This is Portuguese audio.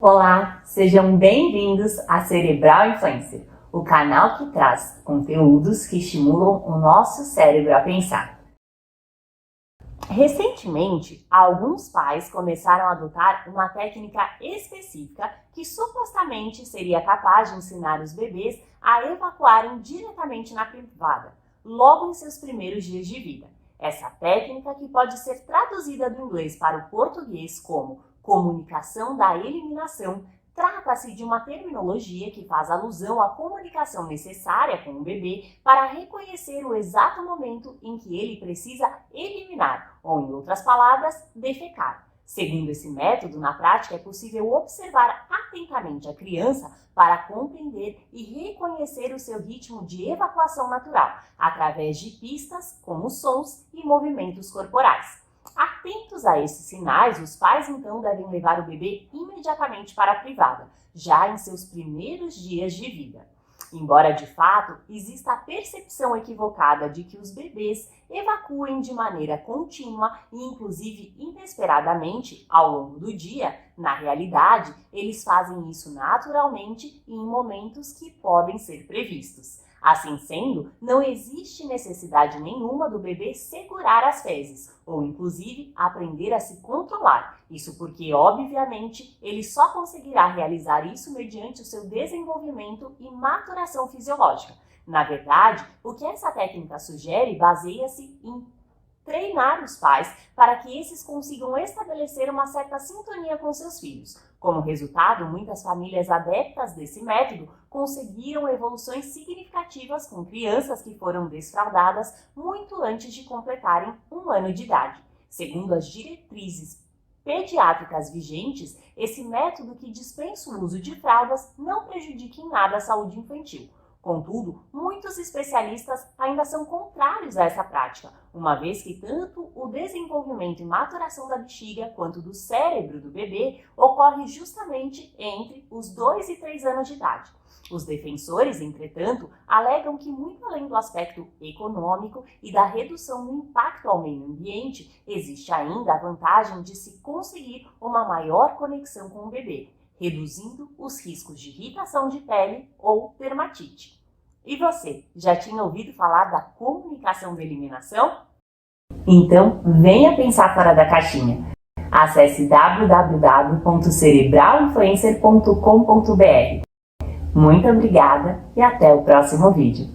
Olá, sejam bem-vindos a Cerebral Influencer, o canal que traz conteúdos que estimulam o nosso cérebro a pensar. Recentemente, alguns pais começaram a adotar uma técnica específica que supostamente seria capaz de ensinar os bebês a evacuarem diretamente na privada, logo em seus primeiros dias de vida. Essa técnica, que pode ser traduzida do inglês para o português como comunicação da eliminação, trata-se de uma terminologia que faz alusão à comunicação necessária com o bebê para reconhecer o exato momento em que ele precisa eliminar, ou em outras palavras, defecar. Segundo esse método, na prática é possível observar atentamente a criança para compreender e reconhecer o seu ritmo de evacuação natural, através de pistas como sons e movimentos corporais. Atentos a esses sinais, os pais então devem levar o bebê imediatamente para a privada, já em seus primeiros dias de vida. Embora de fato exista a percepção equivocada de que os bebês evacuem de maneira contínua e inclusive inesperadamente ao longo do dia, na realidade eles fazem isso naturalmente e em momentos que podem ser previstos. Assim sendo, não existe necessidade nenhuma do bebê segurar as fezes, ou inclusive aprender a se controlar. Isso porque, obviamente, ele só conseguirá realizar isso mediante o seu desenvolvimento e maturação fisiológica. Na verdade, o que essa técnica sugere baseia-se em treinar os pais para que esses consigam estabelecer uma certa sintonia com seus filhos. Como resultado, muitas famílias adeptas desse método conseguiram evoluções significativas com crianças que foram desfraldadas muito antes de completarem 1 ano de idade. Segundo as diretrizes pediátricas vigentes, esse método, que dispensa o uso de fraldas, não prejudica em nada a saúde infantil. Contudo, muitos especialistas ainda são contrários a essa prática, uma vez que tanto o desenvolvimento e maturação da bexiga quanto do cérebro do bebê ocorre justamente entre os 2 e 3 anos de idade. Os defensores, entretanto, alegam que, muito além do aspecto econômico e da redução do impacto ao meio ambiente, existe ainda a vantagem de se conseguir uma maior conexão com o bebê, reduzindo os riscos de irritação de pele ou dermatite. E você, já tinha ouvido falar da comunicação da eliminação? Então, venha pensar fora da caixinha. Acesse www.cerebralinfluencer.com.br. Muito obrigada e até o próximo vídeo.